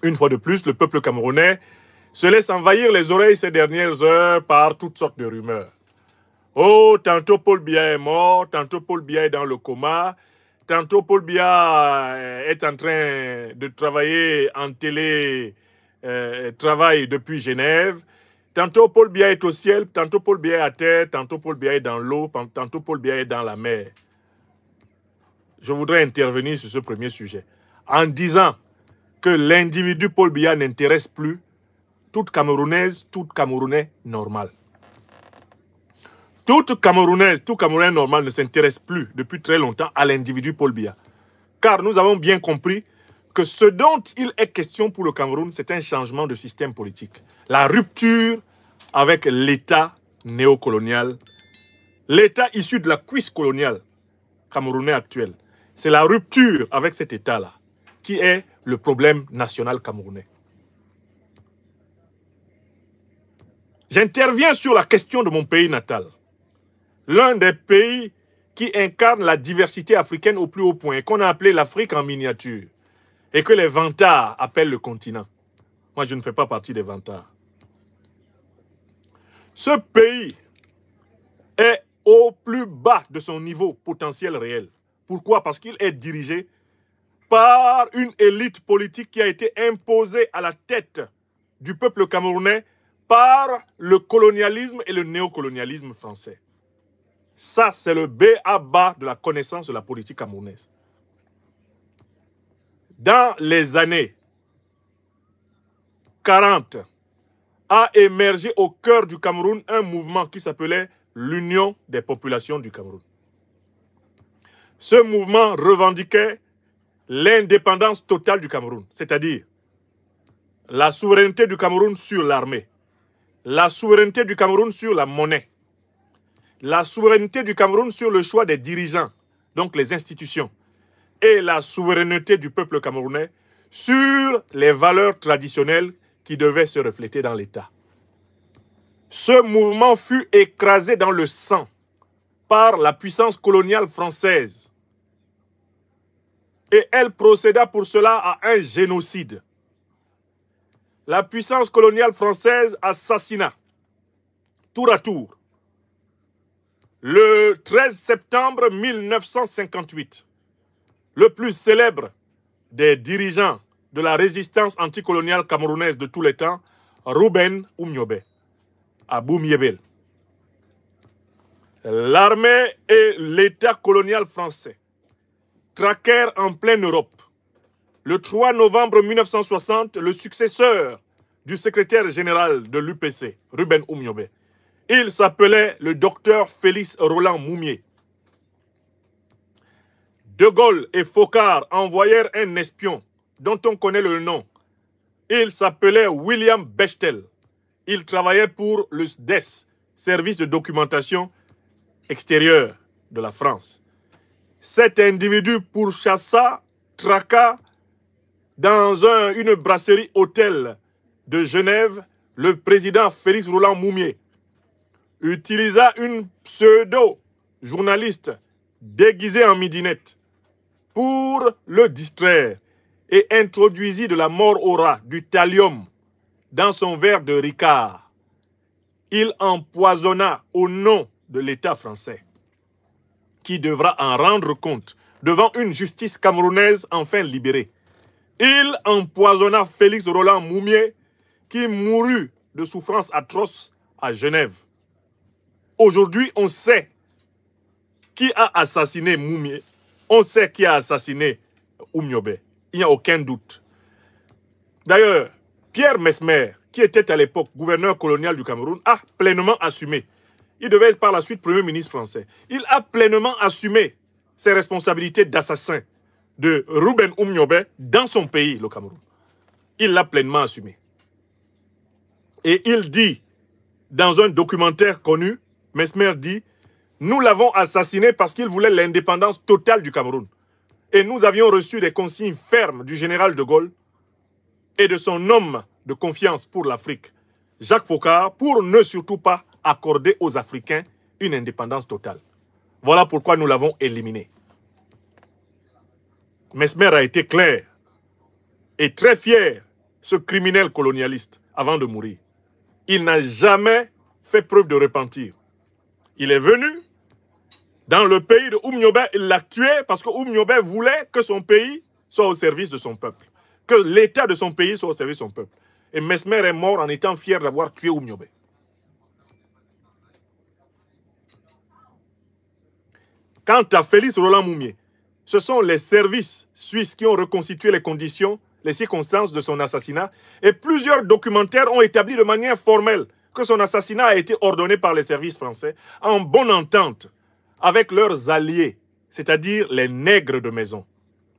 Une fois de plus, le peuple camerounais se laisse envahir les oreilles ces dernières heures par toutes sortes de rumeurs. Oh, tantôt Paul Biya est mort, tantôt Paul Biya est dans le coma, tantôt Paul Biya est en train de travailler en télétravail depuis Genève, tantôt Paul Biya est au ciel, tantôt Paul Biya est à terre, tantôt Paul Biya est dans l'eau, tantôt Paul Biya est dans la mer. Je voudrais intervenir sur ce premier sujet en disant que l'individu Paul Biya n'intéresse plus toute Camerounaise, tout Camerounais normal. Toute Camerounaise, tout Camerounais normal ne s'intéresse plus depuis très longtemps à l'individu Paul Biya. Car nous avons bien compris que ce dont il est question pour le Cameroun, c'est un changement de système politique. La rupture avec l'État néocolonial, l'État issu de la cuisse coloniale camerounais actuelle. C'est la rupture avec cet État-là qui est le problème national camerounais. J'interviens sur la question de mon pays natal. L'un des pays qui incarne la diversité africaine au plus haut point, qu'on a appelé l'Afrique en miniature, et que les vantards appellent le continent. Moi, je ne fais pas partie des vantards. Ce pays est au plus bas de son niveau potentiel réel. Pourquoi? Parce qu'il est dirigé par une élite politique qui a été imposée à la tête du peuple camerounais par le colonialisme et le néocolonialisme français. Ça, c'est le b.a.-ba de la connaissance de la politique camerounaise. Dans les années 40, a émergé au cœur du Cameroun un mouvement qui s'appelait l'Union des populations du Cameroun. Ce mouvement revendiquait l'indépendance totale du Cameroun, c'est-à-dire la souveraineté du Cameroun sur l'armée, la souveraineté du Cameroun sur la monnaie, la souveraineté du Cameroun sur le choix des dirigeants, donc les institutions, et la souveraineté du peuple camerounais sur les valeurs traditionnelles qui devaient se refléter dans l'État. Ce mouvement fut écrasé dans le sang par la puissance coloniale française. Et elle procéda pour cela à un génocide. La puissance coloniale française assassina, tour à tour, le 13 septembre 1958, le plus célèbre des dirigeants de la résistance anticoloniale camerounaise de tous les temps, Ruben Oumniobé, à Boumiébel. L'armée et l'État colonial français traquèrent en pleine Europe. Le 3 novembre 1960, le successeur du secrétaire général de l'UPC, Ruben Oumniobé, il s'appelait le docteur Félix Roland Moumié. De Gaulle et Foccart envoyèrent un espion dont on connaît le nom. Il s'appelait William Bechtel. Il travaillait pour le SDES, Service de documentation extérieure de la France. Cet individu pourchassa, traqua dans une brasserie hôtel de Genève le président Félix Roland Moumié. Utilisa une pseudo-journaliste déguisée en midinette pour le distraire et introduisit de la mort au rat, du thallium, dans son verre de Ricard. Il empoisonna au nom de l'État français, qui devra en rendre compte devant une justice camerounaise enfin libérée. Il empoisonna Félix Roland Moumié, qui mourut de souffrances atroces à Genève. Aujourd'hui, on sait qui a assassiné Moumié, on sait qui a assassiné Oumniobé. Il n'y a aucun doute. D'ailleurs, Pierre Mesmer, qui était à l'époque gouverneur colonial du Cameroun, a pleinement assumé. Il devait être par la suite Premier ministre français. Il a pleinement assumé ses responsabilités d'assassin de Ruben Oumniobé dans son pays, le Cameroun. Il l'a pleinement assumé. Et il dit, dans un documentaire connu, Mesmer dit, nous l'avons assassiné parce qu'il voulait l'indépendance totale du Cameroun. Et nous avions reçu des consignes fermes du général de Gaulle et de son homme de confiance pour l'Afrique, Jacques Foccart, pour ne surtout pas accorder aux Africains une indépendance totale. Voilà pourquoi nous l'avons éliminé. Mesmer a été clair et très fier ce criminel colonialiste, avant de mourir. Il n'a jamais fait preuve de repentir. Il est venu dans le pays de Oumniobé, il l'a tué parce que Oumniobé voulait que son pays soit au service de son peuple, que l'état de son pays soit au service de son peuple. Et Mesmer est mort en étant fier d'avoir tué Oumniobé. Quant à Félix Roland Moumié, ce sont les services suisses qui ont reconstitué les conditions, les circonstances de son assassinat, et plusieurs documentaires ont établi de manière formelle que son assassinat a été ordonné par les services français en bonne entente avec leurs alliés, c'est-à-dire les nègres de maison,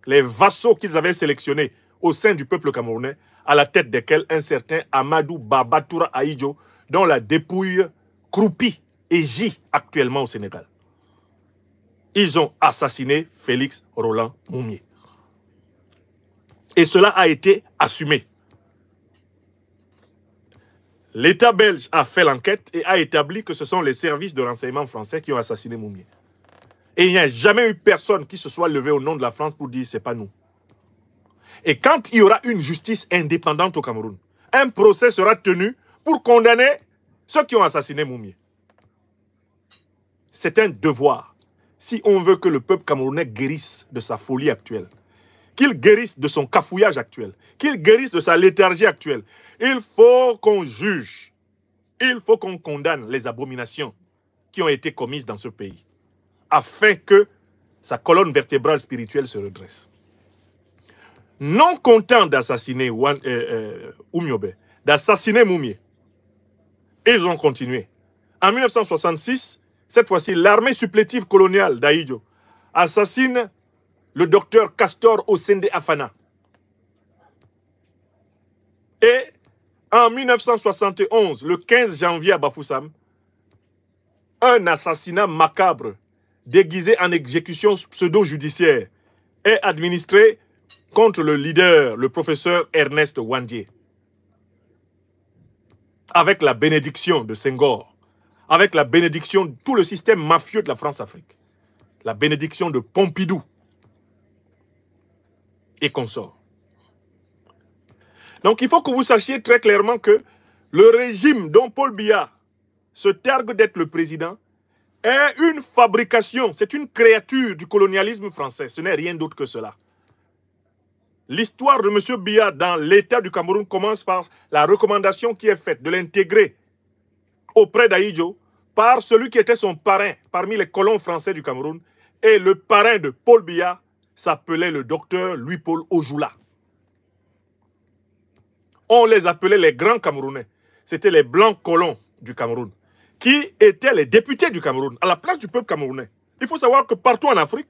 les vassaux qu'ils avaient sélectionnés au sein du peuple camerounais, à la tête desquels un certain Amadou Babatoura Aïdjo, dont la dépouille croupie et gît actuellement au Sénégal. Ils ont assassiné Félix Roland Moumié. Et cela a été assumé. L'État belge a fait l'enquête et a établi que ce sont les services de renseignement français qui ont assassiné Moumié. Et il n'y a jamais eu personne qui se soit levé au nom de la France pour dire « c'est pas nous ». Et quand il y aura une justice indépendante au Cameroun, un procès sera tenu pour condamner ceux qui ont assassiné Moumié. C'est un devoir. Si on veut que le peuple camerounais guérisse de sa folie actuelle, qu'il guérisse de son cafouillage actuel, qu'il guérisse de sa léthargie actuelle, il faut qu'on juge, il faut qu'on condamne les abominations qui ont été commises dans ce pays, afin que sa colonne vertébrale spirituelle se redresse. Non content d'assassiner Oumniobé, d'assassiner Moumié, ils ont continué. En 1966, cette fois-ci, l'armée supplétive coloniale d'Aïdjo assassine le docteur Castor Osende Afana. Et en 1971, le 15 janvier à Bafoussam, un assassinat macabre déguisé en exécution pseudo-judiciaire est administré contre le leader, le professeur Ernest Wandier, avec la bénédiction de Senghor, avec la bénédiction de tout le système mafieux de la France-Afrique, la bénédiction de Pompidou et consorts. Donc il faut que vous sachiez très clairement que le régime dont Paul Biya se targue d'être le président est une fabrication, c'est une créature du colonialisme français, ce n'est rien d'autre que cela. L'histoire de M. Biya dans l'État du Cameroun commence par la recommandation qui est faite de l'intégrer auprès d'Aïdjo par celui qui était son parrain parmi les colons français du Cameroun. Et le parrain de Paul Biya s'appelait le docteur Louis-Paul Ojoula. On les appelait les grands Camerounais. C'était les blancs colons du Cameroun qui étaient les députés du Cameroun à la place du peuple camerounais. Il faut savoir que partout en Afrique,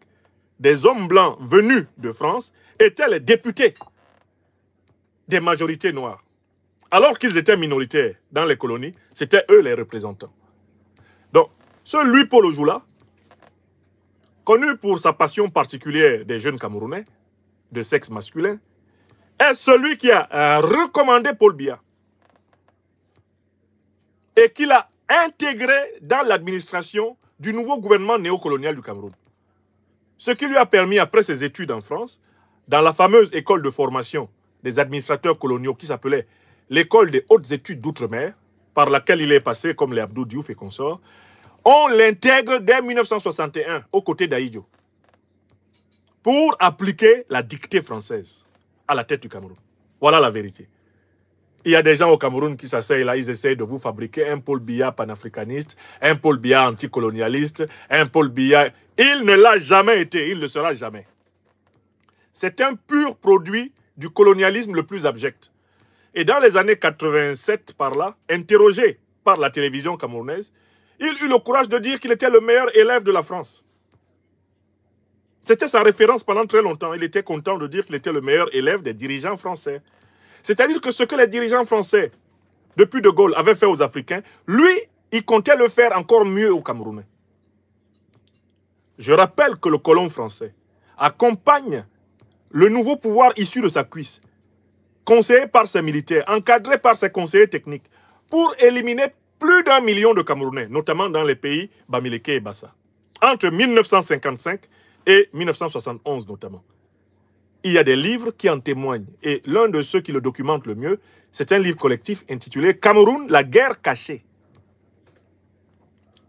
des hommes blancs venus de France étaient les députés des majorités noires. Alors qu'ils étaient minoritaires dans les colonies, c'était eux les représentants. Donc, ce Louis-Paul Ojoula, connu pour sa passion particulière des jeunes Camerounais de sexe masculin, est celui qui a recommandé Paul Biya et qui l'a intégré dans l'administration du nouveau gouvernement néocolonial du Cameroun. Ce qui lui a permis, après ses études en France, dans la fameuse école de formation des administrateurs coloniaux qui s'appelait l'école des hautes études d'outre-mer, par laquelle il est passé comme les Abdou Diouf et consorts, on l'intègre dès 1961 aux côtés d'Aïdjo pour appliquer la dictée française à la tête du Cameroun. Voilà la vérité. Il y a des gens au Cameroun qui s'asseyent là, ils essayent de vous fabriquer un Paul Biya panafricaniste, un Paul Biya anticolonialiste, un Paul Biya... Il ne l'a jamais été, il ne le sera jamais. C'est un pur produit du colonialisme le plus abject. Et dans les années 87, par là, interrogé par la télévision camerounaise, il eut le courage de dire qu'il était le meilleur élève de la France. C'était sa référence pendant très longtemps. Il était content de dire qu'il était le meilleur élève des dirigeants français. C'est-à-dire que ce que les dirigeants français, depuis De Gaulle, avaient fait aux Africains, lui, il comptait le faire encore mieux aux Camerounais. Je rappelle que le colon français accompagne le nouveau pouvoir issu de sa cuisse, conseillé par ses militaires, encadré par ses conseillers techniques, pour éliminer plus d'1 million de Camerounais, notamment dans les pays Bamileke et Bassa, entre 1955 et 1971 notamment. Il y a des livres qui en témoignent. Et l'un de ceux qui le documentent le mieux, c'est un livre collectif intitulé « Cameroun, la guerre cachée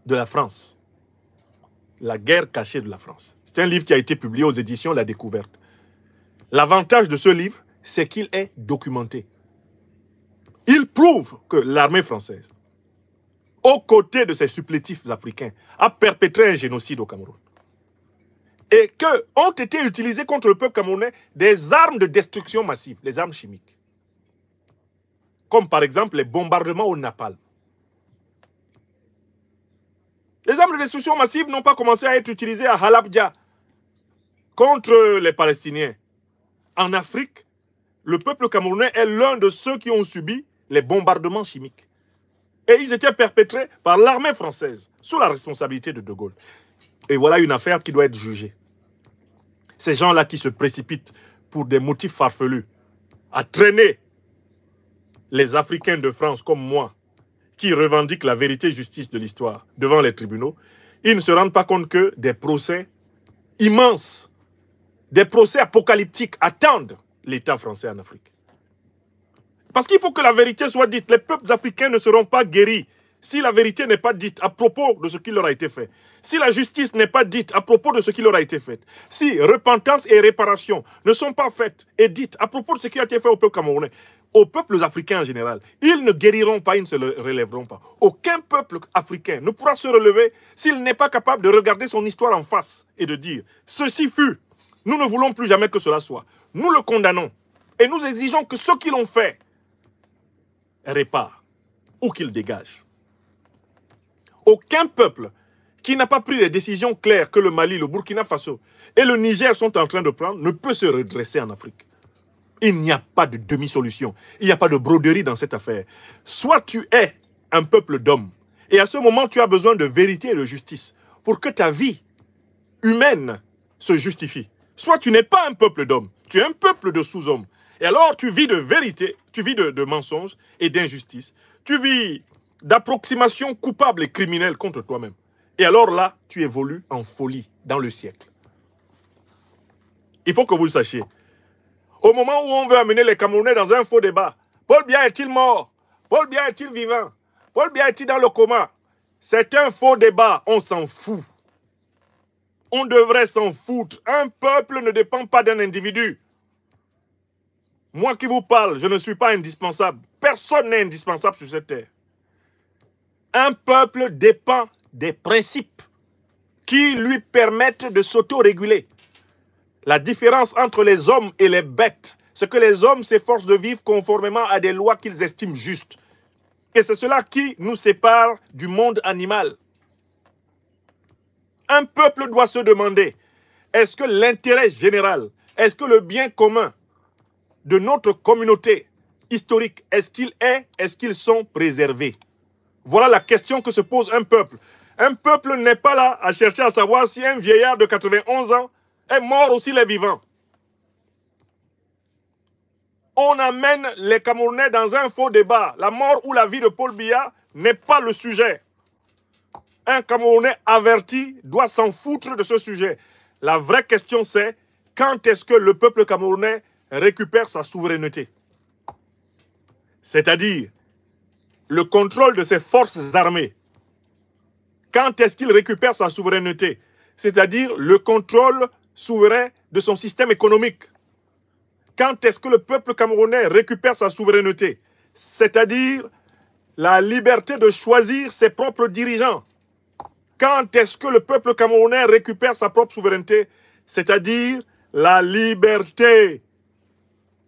de la France ». La guerre cachée de la France. C'est un livre qui a été publié aux éditions La Découverte. L'avantage de ce livre, c'est qu'il est documenté. Il prouve que l'armée française, aux côtés de ses supplétifs africains, a perpétré un génocide au Cameroun. Et qu'ont été utilisées contre le peuple camerounais des armes de destruction massive, les armes chimiques. Comme par exemple les bombardements au napalm. Les armes de destruction massive n'ont pas commencé à être utilisées à Halabja contre les Palestiniens. En Afrique, le peuple camerounais est l'un de ceux qui ont subi les bombardements chimiques. Et ils étaient perpétrés par l'armée française, sous la responsabilité de De Gaulle. Et voilà une affaire qui doit être jugée. Ces gens-là qui se précipitent pour des motifs farfelus à traîner les Africains de France comme moi, qui revendiquent la vérité et justice de l'histoire devant les tribunaux, ils ne se rendent pas compte que des procès immenses, des procès apocalyptiques attendent l'État français en Afrique. Parce qu'il faut que la vérité soit dite. Les peuples africains ne seront pas guéris si la vérité n'est pas dite à propos de ce qui leur a été fait. Si la justice n'est pas dite à propos de ce qui leur a été fait. Si repentance et réparation ne sont pas faites et dites à propos de ce qui a été fait au peuple camerounais, aux peuples africains en général, ils ne guériront pas, ils ne se relèveront pas. Aucun peuple africain ne pourra se relever s'il n'est pas capable de regarder son histoire en face et de dire « Ceci fut, nous ne voulons plus jamais que cela soit. Nous le condamnons et nous exigeons que ceux qui l'ont fait réparent ou qu'ils dégagent. » Aucun peuple qui n'a pas pris les décisions claires que le Mali, le Burkina Faso et le Niger sont en train de prendre ne peut se redresser en Afrique. Il n'y a pas de demi-solution. Il n'y a pas de broderie dans cette affaire. Soit tu es un peuple d'hommes, et à ce moment, tu as besoin de vérité et de justice pour que ta vie humaine se justifie. Soit tu n'es pas un peuple d'hommes, tu es un peuple de sous-hommes. Et alors, tu vis de vérité, tu vis de mensonges et d'injustice. Tu vis d'approximations coupables et criminelles contre toi-même. Et alors là, tu évolues en folie dans le siècle. Il faut que vous le sachiez. Au moment où on veut amener les Camerounais dans un faux débat, Paul Biya est-il mort? Paul Biya est-il vivant? Paul Biya est-il dans le coma? C'est un faux débat, on s'en fout. On devrait s'en foutre. Un peuple ne dépend pas d'un individu. Moi qui vous parle, je ne suis pas indispensable. Personne n'est indispensable sur cette terre. Un peuple dépend des principes qui lui permettent de s'auto-réguler. La différence entre les hommes et les bêtes, c'est que les hommes s'efforcent de vivre conformément à des lois qu'ils estiment justes. Et c'est cela qui nous sépare du monde animal. Un peuple doit se demander, est-ce que l'intérêt général, est-ce que le bien commun de notre communauté historique, est-ce qu'ils sont préservés? Voilà la question que se pose un peuple. Un peuple n'est pas là à chercher à savoir si un vieillard de 91 ans est mort ou s'il est vivant. On amène les Camerounais dans un faux débat. La mort ou la vie de Paul Biya n'est pas le sujet. Un Camerounais averti doit s'en foutre de ce sujet. La vraie question c'est, quand est-ce que le peuple camerounais récupère sa souveraineté? C'est-à-dire, le contrôle de ses forces armées. Quand est-ce qu'il récupère sa souveraineté? C'est-à-dire le contrôle souverain de son système économique. Quand est-ce que le peuple camerounais récupère sa souveraineté? C'est-à-dire la liberté de choisir ses propres dirigeants. Quand est-ce que le peuple camerounais récupère sa propre souveraineté? C'est-à-dire la liberté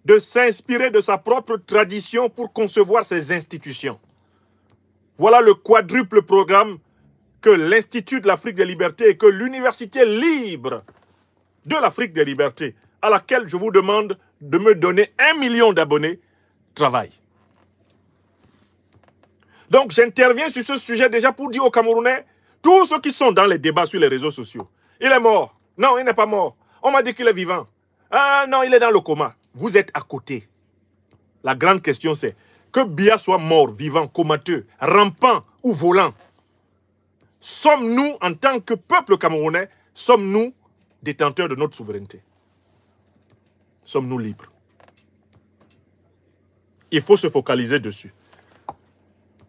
de s'inspirer de sa propre tradition pour concevoir ses institutions. Voilà le quadruple programme que l'Institut de l'Afrique des Libertés et que l'Université libre de l'Afrique des Libertés, à laquelle je vous demande de me donner 1 million d'abonnés, travaille. Donc j'interviens sur ce sujet déjà pour dire aux Camerounais, tous ceux qui sont dans les débats sur les réseaux sociaux, il est mort. Non, il n'est pas mort. On m'a dit qu'il est vivant. Ah non, il est dans le coma. Vous êtes à côté. La grande question c'est, que Biya soit mort, vivant, comateux, rampant ou volant, sommes-nous, en tant que peuple camerounais, sommes-nous détenteurs de notre souveraineté? sommes-nous libres? Il faut se focaliser dessus.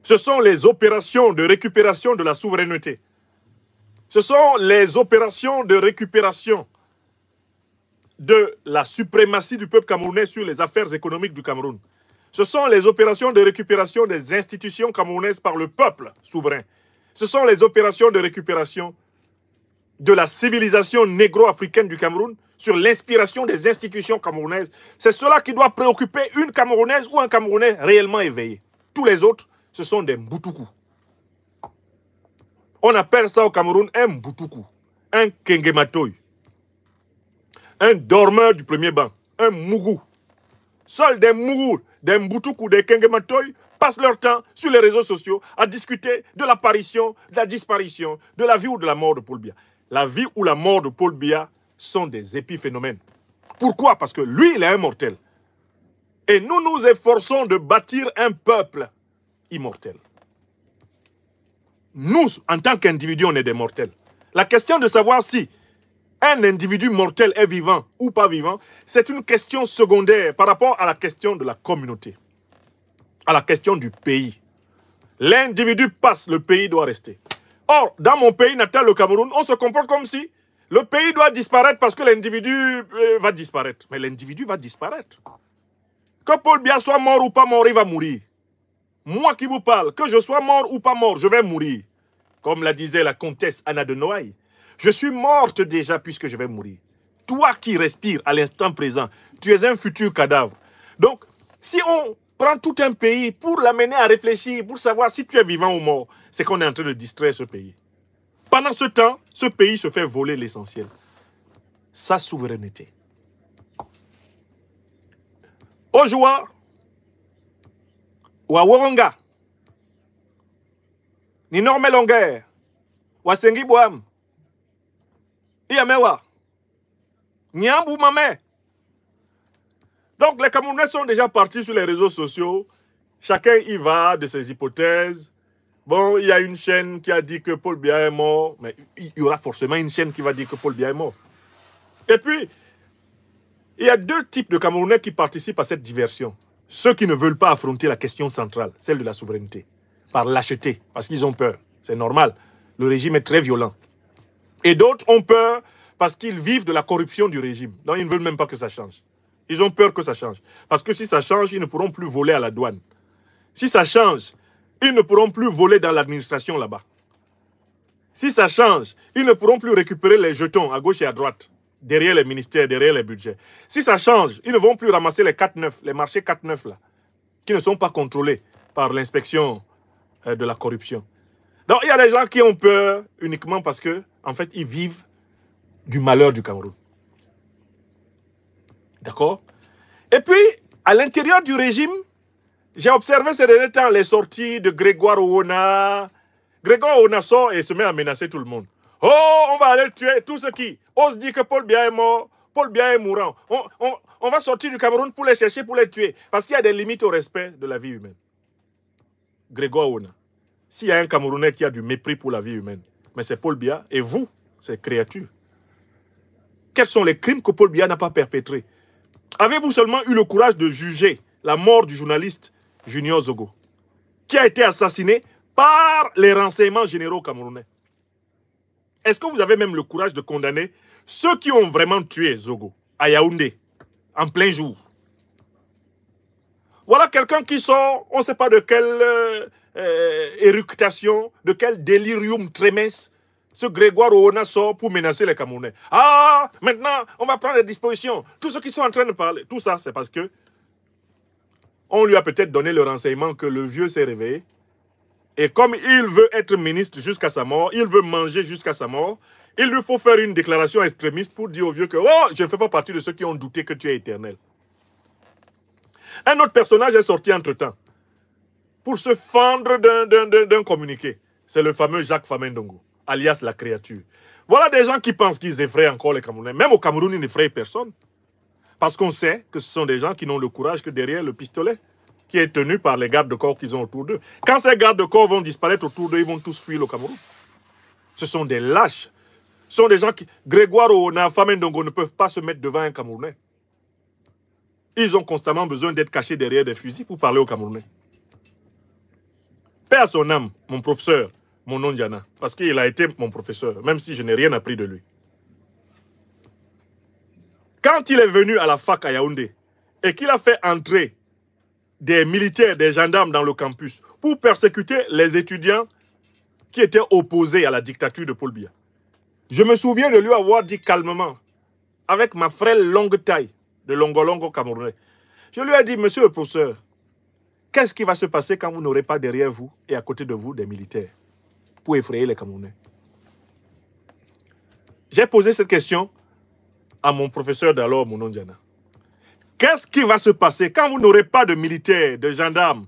Ce sont les opérations de récupération de la souveraineté. Ce sont les opérations de récupération de la suprématie du peuple camerounais sur les affaires économiques du Cameroun. Ce sont les opérations de récupération des institutions camerounaises par le peuple souverain. Ce sont les opérations de récupération de la civilisation négro-africaine du Cameroun sur l'inspiration des institutions camerounaises. C'est cela qui doit préoccuper une Camerounaise ou un Camerounais réellement éveillé. Tous les autres, ce sont des Mboutoukous. On appelle ça au Cameroun un Mboutoukous, un Kengematoy, un dormeur du premier banc, un Mougou. Seuls des Mougou, des Mboutoukous, des Kengematoy passent leur temps sur les réseaux sociaux à discuter de l'apparition, de la disparition, de la vie ou de la mort de Paul Biya. La vie ou la mort de Paul Biya sont des épiphénomènes. Pourquoi? Parce que lui, il est immortel. Et nous nous efforçons de bâtir un peuple immortel. Nous, en tant qu'individus, on est des mortels. La question de savoir si un individu mortel est vivant ou pas vivant, c'est une question secondaire par rapport à la question de la communauté, à la question du pays. L'individu passe, le pays doit rester. Or, dans mon pays natal, le Cameroun, on se comporte comme si le pays doit disparaître parce que l'individu va disparaître. Mais l'individu va disparaître. Que Paul Biya soit mort ou pas mort, il va mourir. Moi qui vous parle, que je sois mort ou pas mort, je vais mourir. Comme la disait la comtesse Anna de Noailles. Je suis morte déjà puisque je vais mourir. Toi qui respires à l'instant présent, tu es un futur cadavre. Donc, si on prend tout un pays pour l'amener à réfléchir, pour savoir si tu es vivant ou mort, c'est qu'on est en train de distraire ce pays. Pendant ce temps, ce pays se fait voler l'essentiel. Sa souveraineté. Ojoa, wa Woronga, ni Norme Longueur, wa Sengi Boam, Iamewa, Niambou Mamé. Donc les Camerounais sont déjà partis sur les réseaux sociaux. Chacun y va de ses hypothèses. Bon, il y a une chaîne qui a dit que Paul Biya est mort, mais il y aura forcément une chaîne qui va dire que Paul Biya est mort. Et puis, il y a deux types de Camerounais qui participent à cette diversion. Ceux qui ne veulent pas affronter la question centrale, celle de la souveraineté, par lâcheté, parce qu'ils ont peur. C'est normal. Le régime est très violent. Et d'autres ont peur parce qu'ils vivent de la corruption du régime. Donc, ils ne veulent même pas que ça change. Ils ont peur que ça change. Parce que si ça change, ils ne pourront plus voler à la douane. Si ça change, ils ne pourront plus voler dans l'administration là-bas. Si ça change, ils ne pourront plus récupérer les jetons à gauche et à droite, derrière les ministères, derrière les budgets. Si ça change, ils ne vont plus ramasser les 4-9, les marchés 4-9 là, qui ne sont pas contrôlés par l'inspection de la corruption. Donc il y a des gens qui ont peur uniquement parce que, en fait, ils vivent du malheur du Cameroun. D'accord? Et puis, à l'intérieur du régime, j'ai observé ces derniers temps les sorties de Grégoire Ouona. Grégoire Ouona sort et se met à menacer tout le monde. Oh, on va aller tuer tous ceux qui osent dire que Paul Biya est mort, Paul Biya est mourant. On va sortir du Cameroun pour les chercher, pour les tuer. Parce qu'il y a des limites au respect de la vie humaine. Grégoire Ouona. S'il y a un Camerounais qui a du mépris pour la vie humaine, mais c'est Paul Biya et vous, ces créatures. Quels sont les crimes que Paul Biya n'a pas perpétrés? Avez-vous seulement eu le courage de juger la mort du journaliste Junior Zogo, qui a été assassiné par les renseignements généraux camerounais? Est-ce que vous avez même le courage de condamner ceux qui ont vraiment tué Zogo à Yaoundé, en plein jour? Voilà quelqu'un qui sort, on ne sait pas de quelle éructation, de quel délirium tremens, ce Grégoire Ouona sort pour menacer les Camerounais. Ah, maintenant, on va prendre des dispositions. Tous ceux qui sont en train de parler, tout ça, c'est parce que on lui a peut-être donné le renseignement que le vieux s'est réveillé. Et comme il veut être ministre jusqu'à sa mort, il veut manger jusqu'à sa mort, il lui faut faire une déclaration extrémiste pour dire au vieux que « Oh, je ne fais pas partie de ceux qui ont douté que tu es éternel. » Un autre personnage est sorti entre-temps pour se fendre d'un communiqué. C'est le fameux Jacques Famendongo, alias la créature. Voilà des gens qui pensent qu'ils effraient encore les Camerounais. Même au Cameroun, ils n'effraient personne. Parce qu'on sait que ce sont des gens qui n'ont le courage que derrière le pistolet, qui est tenu par les gardes de corps qu'ils ont autour d'eux. Quand ces gardes de corps vont disparaître autour d'eux, ils vont tous fuir le Cameroun. Ce sont des lâches. Ce sont des gens qui... Grégoire Ouona, Famendongo ne peuvent pas se mettre devant un Camerounais. Ils ont constamment besoin d'être cachés derrière des fusils pour parler aux Camerounais. Paix à son âme, mon professeur, mon nom Diana, parce qu'il a été mon professeur, même si je n'ai rien appris de lui. Quand il est venu à la fac à Yaoundé et qu'il a fait entrer des militaires, des gendarmes dans le campus pour persécuter les étudiants qui étaient opposés à la dictature de Paul Biya, je me souviens de lui avoir dit calmement, avec ma frêle longue taille de Longolongo camerounais, je lui ai dit, monsieur le professeur, qu'est-ce qui va se passer quand vous n'aurez pas derrière vous et à côté de vous des militaires pour effrayer les Camerounais? J'ai posé cette question à mon professeur d'alors, Mounon Diana. Qu'est-ce qui va se passer quand vous n'aurez pas de militaires, de gendarmes,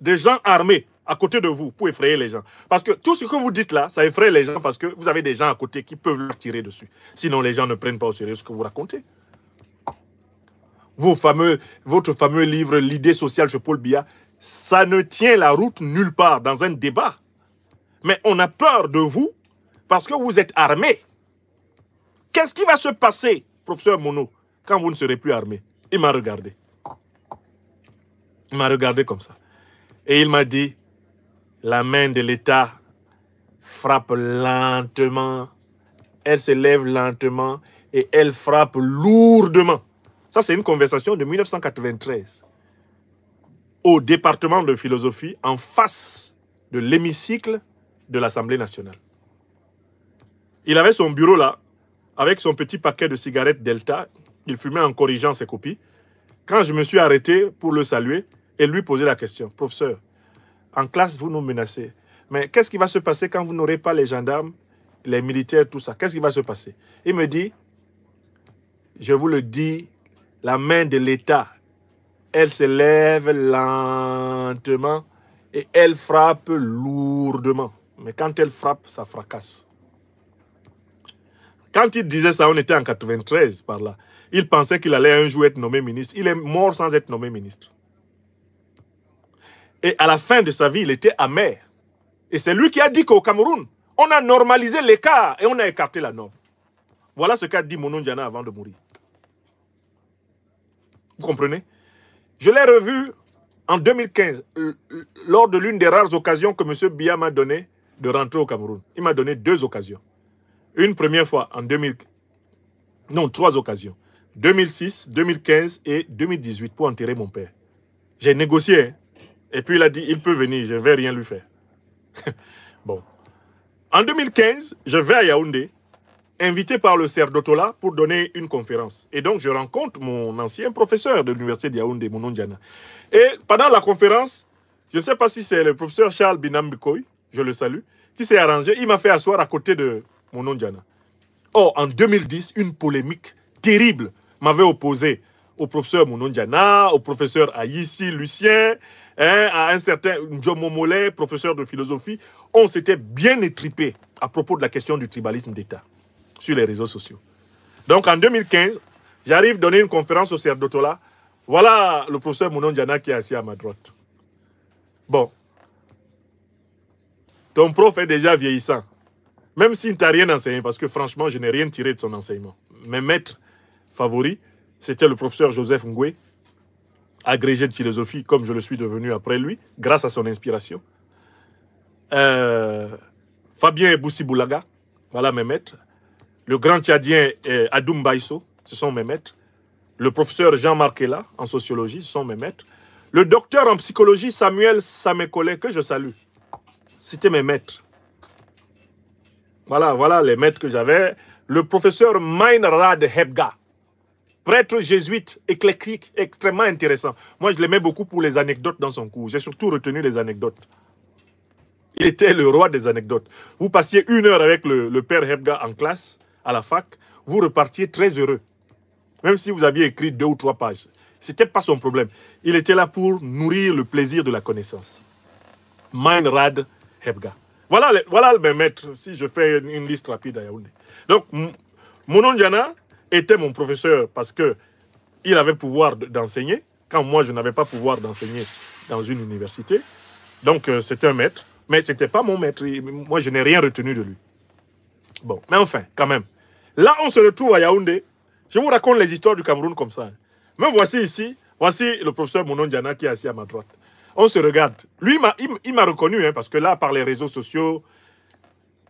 de gens armés à côté de vous pour effrayer les gens? Parce que tout ce que vous dites là, ça effraie les gens parce que vous avez des gens à côté qui peuvent leur tirer dessus. Sinon, les gens ne prennent pas au sérieux ce que vous racontez. Votre fameux livre, L'idée sociale chez Paul Biya, ça ne tient la route nulle part dans un débat. Mais on a peur de vous parce que vous êtes armés. Qu'est-ce qui va se passer, professeur Mono, quand vous ne serez plus armé? Il m'a regardé. Il m'a regardé comme ça. Et il m'a dit, la main de l'État frappe lentement, elle se lève lentement et elle frappe lourdement. Ça, c'est une conversation de 1993 au département de philosophie en face de l'hémicycle de l'Assemblée nationale. Il avait son bureau là, avec son petit paquet de cigarettes Delta. Il fumait en corrigeant ses copies. Quand je me suis arrêté pour le saluer et lui poser la question, professeur, en classe, vous nous menacez. Mais qu'est-ce qui va se passer quand vous n'aurez pas les gendarmes, les militaires, tout ça? Qu'est-ce qui va se passer? Il me dit, je vous le dis, la main de l'État, elle se lève lentement et elle frappe lourdement. Mais quand elle frappe, ça fracasse. Quand il disait ça, on était en 93 par là. Il pensait qu'il allait un jour être nommé ministre. Il est mort sans être nommé ministre. Et à la fin de sa vie, il était amer. Et c'est lui qui a dit qu'au Cameroun, on a normalisé l'écart et on a écarté la norme. Voilà ce qu'a dit Mounon Diana avant de mourir. Vous comprenez? Je l'ai revu en 2015, lors de l'une des rares occasions que M. Biya m'a donné de rentrer au Cameroun. Il m'a donné 2 occasions. Une première fois en 2000... Non, 3 occasions. 2006, 2015 et 2018 pour enterrer mon père. J'ai négocié. Hein? Et puis il a dit, il peut venir, je ne vais rien lui faire. Bon. En 2015, je vais à Yaoundé, invité par le Cerdotola pour donner une conférence. Et donc, je rencontre mon ancien professeur de l'université de Yaoundé, Mounon Diana. Et pendant la conférence, je ne sais pas si c'est le professeur Charles Binambikoy, je le salue, qui s'est arrangé. Il m'a fait asseoir à côté de Mounon Diana. Or, en 2010, une polémique terrible m'avait opposé au professeur Mounon Diana, au professeur Aïssi Lucien, hein, à un certain Njomo Mollet, professeur de philosophie. On s'était bien étripé à propos de la question du tribalisme d'État sur les réseaux sociaux. Donc en 2015, j'arrive donner une conférence au Cerdotola. Voilà le professeur Mounon Diana qui est assis à ma droite. Bon. Ton prof est déjà vieillissant. Même s'il ne t'a rien enseigné, parce que franchement, je n'ai rien tiré de son enseignement. Mes maîtres favoris, c'était le professeur Joseph Ngwe, agrégé de philosophie, comme je le suis devenu après lui, grâce à son inspiration. Fabien Boussi-Boulaga, voilà mes maîtres. Le grand tchadien Adoum Baïso, ce sont mes maîtres. Le professeur Jean-Marc Ella, en sociologie, ce sont mes maîtres. Le docteur en psychologie, Samuel Samekole, que je salue. C'était mes maîtres. Voilà les maîtres que j'avais. Le professeur Meinrad Hebga, prêtre jésuite, éclectique, extrêmement intéressant. Moi, je l'aimais beaucoup pour les anecdotes dans son cours. J'ai surtout retenu les anecdotes. Il était le roi des anecdotes. Vous passiez 1 heure avec le père Hebga en classe, à la fac, vous repartiez très heureux. Même si vous aviez écrit 2 ou 3 pages. Ce n'était pas son problème. Il était là pour nourrir le plaisir de la connaissance. Meinrad Hebga. Voilà mes maîtres, si je fais une liste rapide à Yaoundé. Donc, Mounon Diana était mon professeur parce qu'il avait pouvoir d'enseigner, quand moi je n'avais pas pouvoir d'enseigner dans une université. Donc, c'était un maître, mais ce n'était pas mon maître. Moi, je n'ai rien retenu de lui. Bon, mais enfin, quand même. Là, on se retrouve à Yaoundé. Je vous raconte les histoires du Cameroun comme ça. Mais voici ici, voici le professeur Monon Diana qui est assis à ma droite. On se regarde. Lui, il m'a reconnu, hein, parce que là, par les réseaux sociaux,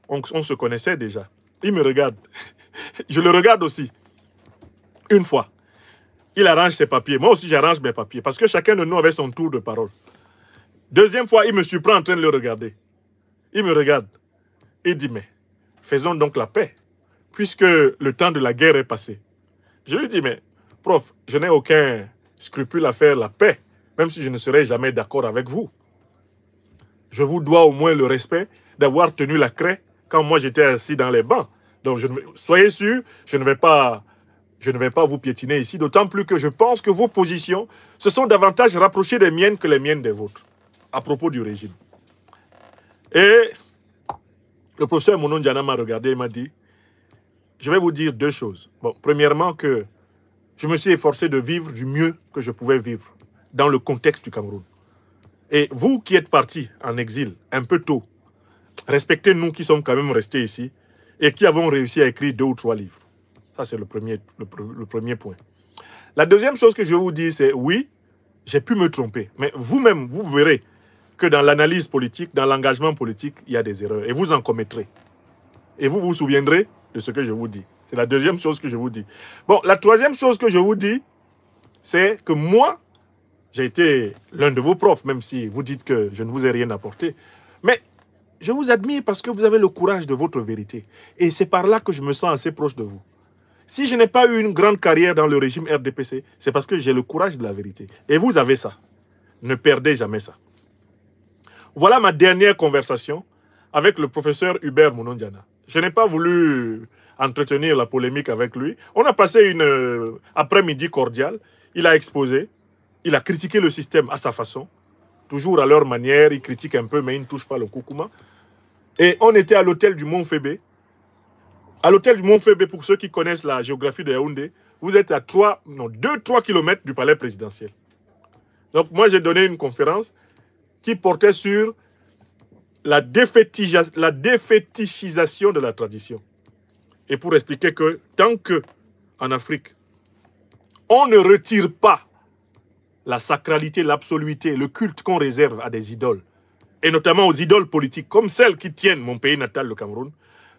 on se connaissait déjà. Il me regarde. Je le regarde aussi. Une fois. Il arrange ses papiers. Moi aussi, j'arrange mes papiers. Parce que chacun de nous avait son tour de parole. Deuxième fois, il me surprend en train de le regarder. Il me regarde. Il dit, mais faisons donc la paix. Puisque le temps de la guerre est passé. Je lui dis, mais prof, je n'ai aucun scrupule à faire la paix. Même si je ne serai jamais d'accord avec vous. Je vous dois au moins le respect d'avoir tenu la craie quand moi j'étais assis dans les bancs. Donc soyez sûr, je ne vais pas vous piétiner ici, d'autant plus que je pense que vos positions se sont davantage rapprochées des miennes que les miennes des vôtres, à propos du régime. Et le professeur Monon Diana m'a regardé et m'a dit, je vais vous dire deux choses. Bon, premièrement que je me suis efforcé de vivre du mieux que je pouvais vivre dans le contexte du Cameroun. Et vous qui êtes partis en exil un peu tôt, respectez-nous qui sommes quand même restés ici et qui avons réussi à écrire 2 ou 3 livres. Ça, c'est le premier point. La deuxième chose que je vais vous dire, c'est oui, j'ai pu me tromper. Mais vous-même, vous verrez que dans l'analyse politique, dans l'engagement politique, il y a des erreurs. Et vous en commettrez. Et vous vous souviendrez de ce que je vous dis. C'est la deuxième chose que je vous dis. Bon, la troisième chose que je vous dis, c'est que moi, j'ai été l'un de vos profs, même si vous dites que je ne vous ai rien apporté. Mais je vous admire parce que vous avez le courage de votre vérité. Et c'est par là que je me sens assez proche de vous. Si je n'ai pas eu une grande carrière dans le régime RDPC, c'est parce que j'ai le courage de la vérité. Et vous avez ça. Ne perdez jamais ça. Voilà ma dernière conversation avec le professeur Hubert Monon Diana. Je n'ai pas voulu entretenir la polémique avec lui. On a passé une après-midi cordiale. Il a exposé. Il a critiqué le système à sa façon. Toujours à leur manière, ils critiquent un peu, mais ils ne touchent pas le koukouma. Et on était à l'hôtel du Mont Fébé. À l'hôtel du Mont Fébé, pour ceux qui connaissent la géographie de Yaoundé, vous êtes à 2-3 kilomètres du palais présidentiel. Donc moi, j'ai donné une conférence qui portait sur la défétichisation de la tradition. Et pour expliquer que tant que, en Afrique, on ne retire pas la sacralité, l'absoluité, le culte qu'on réserve à des idoles, et notamment aux idoles politiques, comme celles qui tiennent mon pays natal, le Cameroun,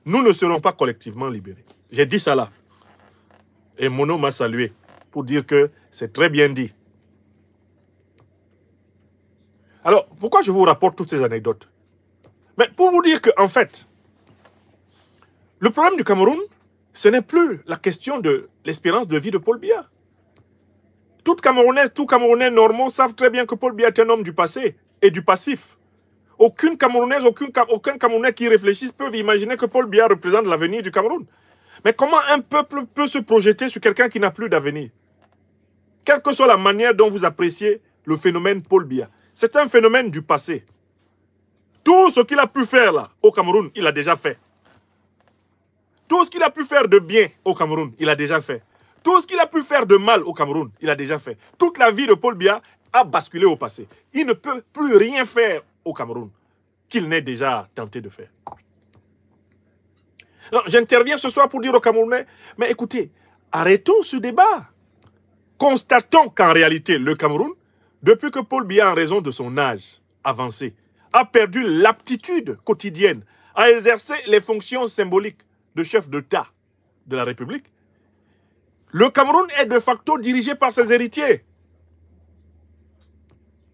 nous ne serons pas collectivement libérés. J'ai dit ça là. Et Mono m'a salué pour dire que c'est très bien dit. Alors, pourquoi je vous rapporte toutes ces anecdotes? Mais pour vous dire qu'en fait, le problème du Cameroun, ce n'est plus la question de l'espérance de vie de Paul Biya. Toute Camerounaise, tous Camerounais normaux savent très bien que Paul Biya est un homme du passé et du passif. Aucune Camerounaise, aucun Camerounais qui réfléchisse peut imaginer que Paul Biya représente l'avenir du Cameroun. Mais comment un peuple peut se projeter sur quelqu'un qui n'a plus d'avenir? Quelle que soit la manière dont vous appréciez le phénomène Paul Biya, c'est un phénomène du passé. Tout ce qu'il a pu faire là, au Cameroun, il a déjà fait. Tout ce qu'il a pu faire de bien au Cameroun, il a déjà fait. Tout ce qu'il a pu faire de mal au Cameroun, il a déjà fait. Toute la vie de Paul Biya a basculé au passé. Il ne peut plus rien faire au Cameroun qu'il n'ait déjà tenté de faire. J'interviens ce soir pour dire aux Camerounais, mais écoutez, arrêtons ce débat. Constatons qu'en réalité, le Cameroun, depuis que Paul Biya, en raison de son âge avancé, a perdu l'aptitude quotidienne à exercer les fonctions symboliques de chef d'État de la République, le Cameroun est de facto dirigé par ses héritiers.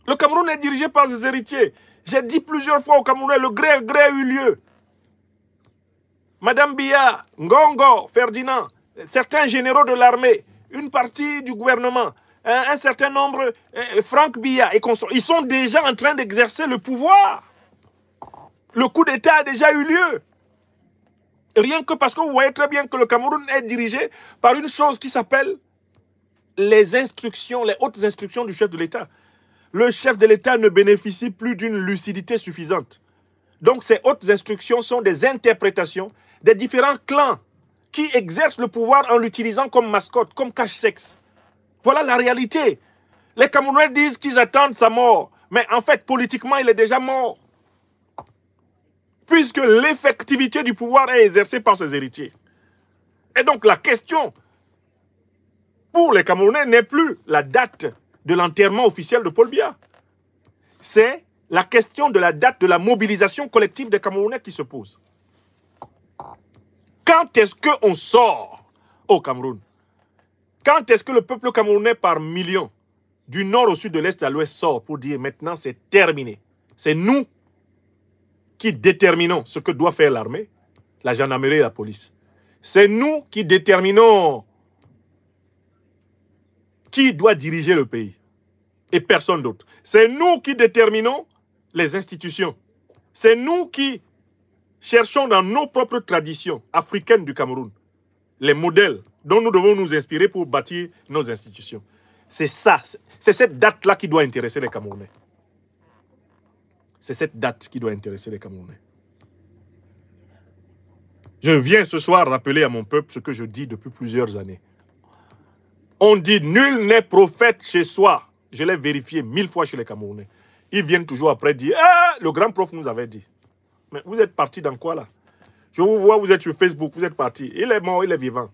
Le Cameroun est dirigé par ses héritiers. J'ai dit plusieurs fois aux Camerounais, le gré a eu lieu. Madame Biya, Ngongo, Ferdinand, certains généraux de l'armée, une partie du gouvernement, un certain nombre, Franck Biya et consorts, ils sont déjà en train d'exercer le pouvoir. Le coup d'État a déjà eu lieu. Rien que parce que vous voyez très bien que le Cameroun est dirigé par une chose qui s'appelle les instructions, les hautes instructions du chef de l'État. Le chef de l'État ne bénéficie plus d'une lucidité suffisante. Donc ces hautes instructions sont des interprétations des différents clans qui exercent le pouvoir en l'utilisant comme mascotte, comme cache-sexe. Voilà la réalité. Les Camerounais disent qu'ils attendent sa mort, mais en fait, politiquement, il est déjà mort. Puisque l'effectivité du pouvoir est exercée par ses héritiers. Et donc la question pour les Camerounais n'est plus la date de l'enterrement officiel de Paul Biya. C'est la question de la date de la mobilisation collective des Camerounais qui se pose. Quand est-ce qu'on sort au Cameroun? Quand est-ce que le peuple camerounais par millions, du nord au sud, de l'est à l'ouest, sort pour dire maintenant c'est terminé? C'est nous qui déterminons ce que doit faire l'armée, la gendarmerie et la police. C'est nous qui déterminons qui doit diriger le pays et personne d'autre. C'est nous qui déterminons les institutions. C'est nous qui cherchons dans nos propres traditions africaines du Cameroun les modèles dont nous devons nous inspirer pour bâtir nos institutions. C'est ça, c'est cette date-là qui doit intéresser les Camerounais. C'est cette date qui doit intéresser les Camerounais. Je viens ce soir rappeler à mon peuple ce que je dis depuis plusieurs années. On dit nul n'est prophète chez soi. Je l'ai vérifié 1000 fois chez les Camerounais. Ils viennent toujours après dire « Ah, le grand prof nous avait dit. » Mais vous êtes parti dans quoi là? Je vous vois, vous êtes sur Facebook, vous êtes parti. Il est mort, il est vivant.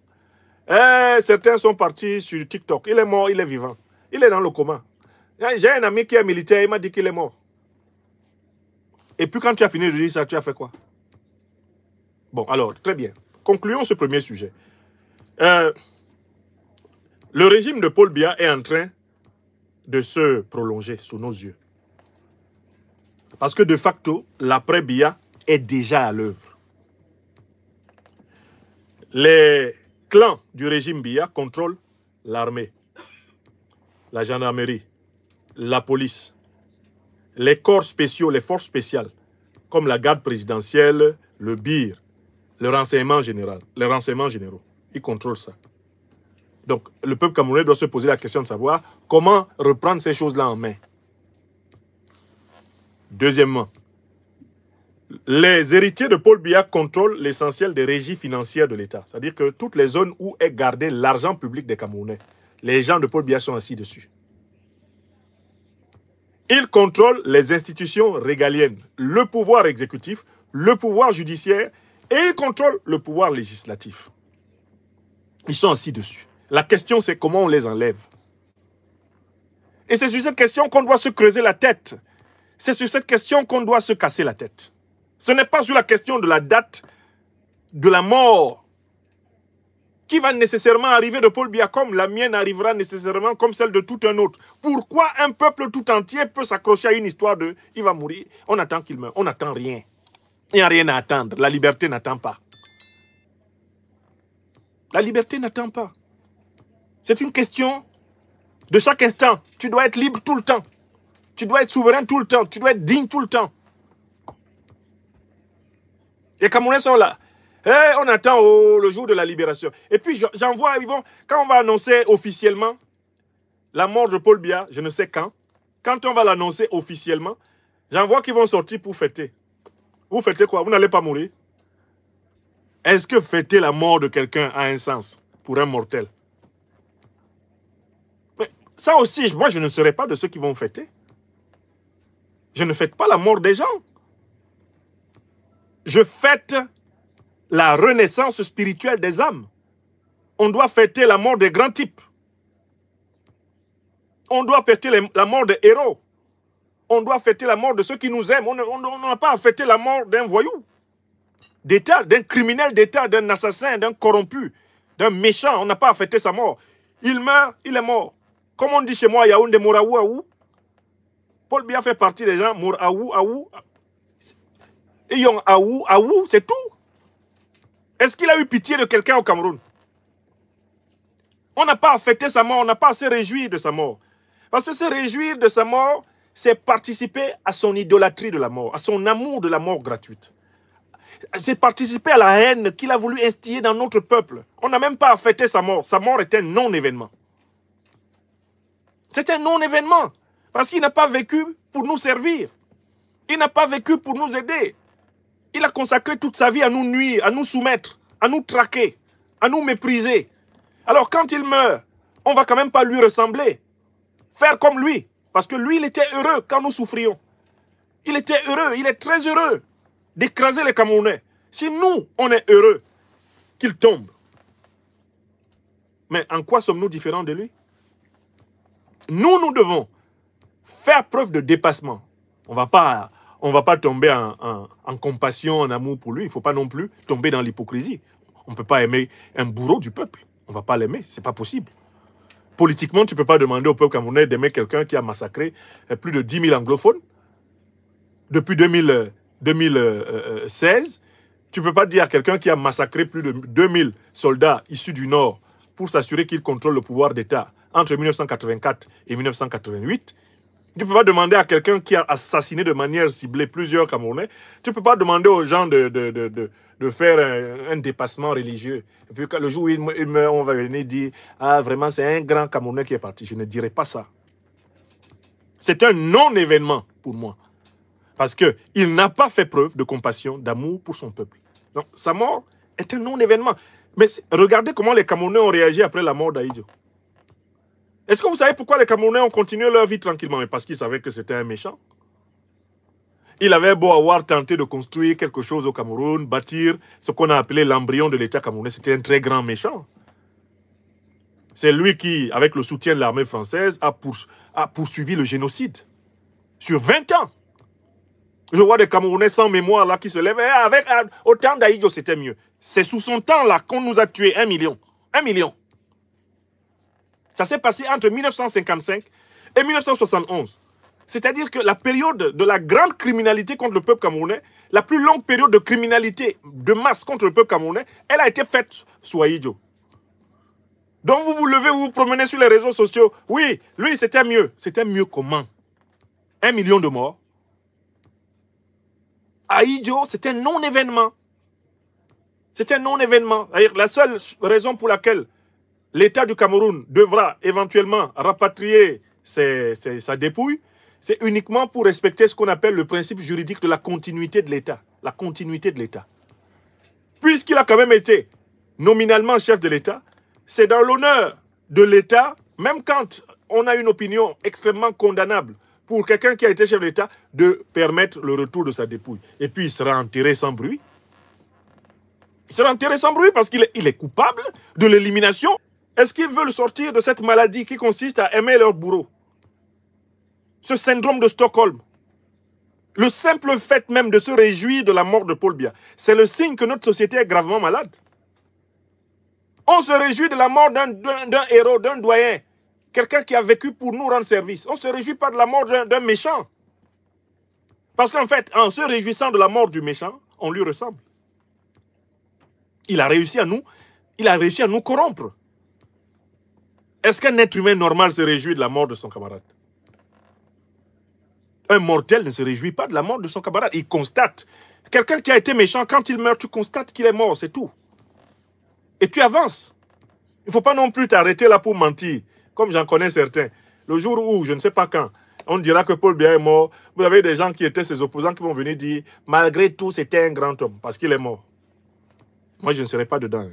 Certains sont partis sur TikTok. Il est mort, il est vivant. Il est dans le coma. J'ai un ami qui est militaire, il m'a dit qu'il est mort. Et puis quand tu as fini de dire ça, tu as fait quoi? Bon, alors, très bien. Concluons ce premier sujet. Le régime de Paul Biya est en train de se prolonger sous nos yeux. Parce que de facto, l'après-Biya est déjà à l'œuvre. Les clans du régime Biya contrôlent l'armée, la gendarmerie, la police, les corps spéciaux, les forces spéciales, comme la garde présidentielle, le BIR, le renseignement général, les renseignements généraux. Ils contrôlent ça. Donc, le peuple camerounais doit se poser la question de savoir comment reprendre ces choses-là en main. Deuxièmement, les héritiers de Paul Biya contrôlent l'essentiel des régies financières de l'État. C'est-à-dire que toutes les zones où est gardé l'argent public des Camerounais, les gens de Paul Biya sont assis dessus. Ils contrôlent les institutions régaliennes, le pouvoir exécutif, le pouvoir judiciaire et ils contrôlent le pouvoir législatif. Ils sont assis dessus. La question, c'est comment on les enlève. Et c'est sur cette question qu'on doit se creuser la tête. C'est sur cette question qu'on doit se casser la tête. Ce n'est pas sur la question de la date de la mort qui va nécessairement arriver de Paul Biya, comme la mienne arrivera nécessairement comme celle de tout un autre. Pourquoi un peuple tout entier peut s'accrocher à une histoire de « il va mourir, on attend qu'il meure ». On n'attend rien. Il n'y a rien à attendre. La liberté n'attend pas. La liberté n'attend pas. C'est une question de chaque instant. Tu dois être libre tout le temps. Tu dois être souverain tout le temps. Tu dois être digne tout le temps. Les Camerounais sont là. On attend le jour de la libération. Et puis, j'en vois, quand on va annoncer officiellement la mort de Paul Biya, je ne sais quand on va l'annoncer officiellement, j'en vois qu'ils vont sortir pour fêter. Vous fêtez quoi? Vous n'allez pas mourir? Est-ce que fêter la mort de quelqu'un a un sens pour un mortel? Mais ça aussi, moi, je ne serai pas de ceux qui vont fêter. Je ne fête pas la mort des gens. Je fête la renaissance spirituelle des âmes. On doit fêter la mort des grands types. On doit fêter la mort des héros. On doit fêter la mort de ceux qui nous aiment. On n'a pas à fêter la mort d'un voyou d'État, d'un criminel d'État, d'un assassin, d'un corrompu, d'un méchant. On n'a pas à fêter sa mort. Il meurt, il est mort. Comme on dit chez moi, Yaoundé, Moraou, Aou. Paul Biya fait partie des gens, Moraou, Aou. Et Yon Aou, Aou, c'est tout. Est-ce qu'il a eu pitié de quelqu'un au Cameroun? On n'a pas à fêter sa mort, on n'a pas à se réjouir de sa mort. Parce que se réjouir de sa mort, c'est participer à son idolâtrie de la mort, à son amour de la mort gratuite. C'est participer à la haine qu'il a voulu instiller dans notre peuple. On n'a même pas à fêter sa mort. Sa mort est un non-événement. C'est un non-événement. Parce qu'il n'a pas vécu pour nous servir. Il n'a pas vécu pour nous aider. Il a consacré toute sa vie à nous nuire, à nous soumettre, à nous traquer, à nous mépriser. Alors quand il meurt, on ne va quand même pas lui ressembler. Faire comme lui. Parce que lui, il était heureux quand nous souffrions. Il était heureux, il est très heureux d'écraser les Camerounais. Si nous, on est heureux qu'il tombe. Mais en quoi sommes-nous différents de lui? Nous devons faire preuve de dépassement. On va pas tomber en compassion, en amour pour lui. Il ne faut pas non plus tomber dans l'hypocrisie. On ne peut pas aimer un bourreau du peuple. On ne va pas l'aimer, ce n'est pas possible. Politiquement, tu ne peux pas demander au peuple camerounais d'aimer quelqu'un qui a massacré plus de 10 000 anglophones depuis 2016. Tu ne peux pas dire à quelqu'un qui a massacré plus de 2000 soldats issus du Nord pour s'assurer qu'il contrôle le pouvoir d'État entre 1984 et 1988. Tu ne peux pas demander à quelqu'un qui a assassiné de manière ciblée plusieurs Camerounais. Tu ne peux pas demander aux gens de faire un dépassement religieux. Et puis le jour où on va venir dire « Ah, vraiment, c'est un grand Camerounais qui est parti ». Je ne dirais pas ça. C'est un non-événement pour moi. Parce qu'il n'a pas fait preuve de compassion, d'amour pour son peuple. Donc, sa mort est un non-événement. Mais regardez comment les Camerounais ont réagi après la mort d'Ahidjo. Est-ce que vous savez pourquoi les Camerounais ont continué leur vie tranquillement? Mais parce qu'ils savaient que c'était un méchant. Il avait beau avoir tenté de construire quelque chose au Cameroun, bâtir ce qu'on a appelé l'embryon de l'État camerounais. C'était un très grand méchant. C'est lui qui, avec le soutien de l'armée française, a poursuivi le génocide. Sur 20 ans. Je vois des Camerounais sans mémoire là qui se lèvent. Au temps d'Ahidjo, c'était mieux. C'est sous son temps là qu'on nous a tué 1 million. 1 million. Ça s'est passé entre 1955 et 1971. C'est-à-dire que la période de la grande criminalité contre le peuple camerounais, la plus longue période de criminalité de masse contre le peuple camerounais, elle a été faite sous Ahidjo. Donc vous vous levez, vous vous promenez sur les réseaux sociaux. Oui, lui, c'était mieux. C'était mieux comment? 1 million de morts. Ahidjo, c'était un non-événement. C'était un non-événement. La seule raison pour laquelle l'État du Cameroun devra éventuellement rapatrier sa dépouille, c'est uniquement pour respecter ce qu'on appelle le principe juridique de la continuité de l'État. La continuité de l'État. Puisqu'il a quand même été nominalement chef de l'État, c'est dans l'honneur de l'État, même quand on a une opinion extrêmement condamnable pour quelqu'un qui a été chef de l'État, de permettre le retour de sa dépouille. Et puis il sera enterré sans bruit. Il sera enterré sans bruit parce qu'il est coupable de l'élimination. Est-ce qu'ils veulent sortir de cette maladie qui consiste à aimer leur bourreau? Ce syndrome de Stockholm. Le simple fait même de se réjouir de la mort de Paul Biya, c'est le signe que notre société est gravement malade. On se réjouit de la mort d'un héros, d'un doyen, quelqu'un qui a vécu pour nous rendre service. On ne se réjouit pas de la mort d'un méchant. Parce qu'en fait, en se réjouissant de la mort du méchant, on lui ressemble. Il a réussi à nous corrompre. Est-ce qu'un être humain normal se réjouit de la mort de son camarade? Un mortel ne se réjouit pas de la mort de son camarade. Il constate. Quelqu'un qui a été méchant, quand il meurt, tu constates qu'il est mort, c'est tout. Et tu avances. Il ne faut pas non plus t'arrêter là pour mentir, comme j'en connais certains. Le jour où, je ne sais pas quand, on dira que Paul Biya est mort, vous avez des gens qui étaient ses opposants qui vont venir dire, malgré tout, c'était un grand homme, parce qu'il est mort. Moi, je ne serai pas dedans.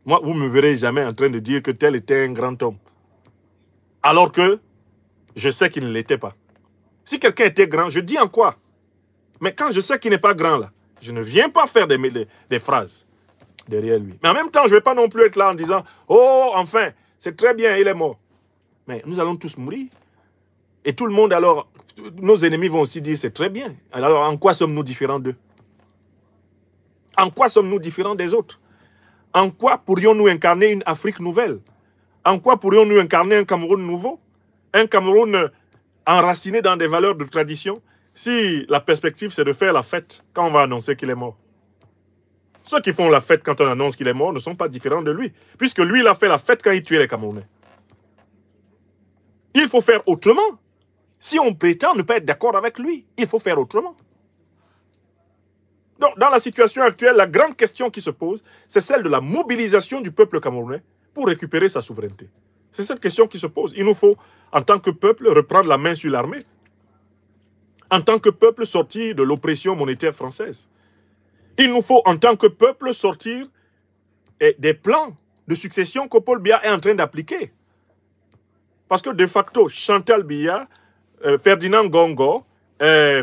Moi, vous ne me verrez jamais en train de dire que tel était un grand homme. Alors que je sais qu'il ne l'était pas. Si quelqu'un était grand, je dis en quoi? Mais quand je sais qu'il n'est pas grand là, je ne viens pas faire des phrases derrière lui. Mais en même temps, je ne vais pas non plus être là en disant « Oh, enfin, c'est très bien, il est mort. » Mais nous allons tous mourir. Et tout le monde, alors, nos ennemis vont aussi dire « C'est très bien. » Alors, en quoi sommes-nous différents d'eux? En quoi sommes-nous différents des autres? En quoi pourrions-nous incarner une Afrique nouvelle? En quoi pourrions-nous incarner un Cameroun nouveau? Un Cameroun enraciné dans des valeurs de tradition, si la perspective c'est de faire la fête quand on va annoncer qu'il est mort. Ceux qui font la fête quand on annonce qu'il est mort ne sont pas différents de lui, puisque lui, il a fait la fête quand il tuait les Camerounais. Il faut faire autrement. Si on prétend ne pas être d'accord avec lui, il faut faire autrement. Donc, dans la situation actuelle, la grande question qui se pose, c'est celle de la mobilisation du peuple camerounais pour récupérer sa souveraineté. C'est cette question qui se pose. Il nous faut, en tant que peuple, reprendre la main sur l'armée. En tant que peuple, sortir de l'oppression monétaire française. Il nous faut, en tant que peuple, sortir des plans de succession que Paul Biya est en train d'appliquer. Parce que de facto, Chantal Biya, Ferdinand Ngongo,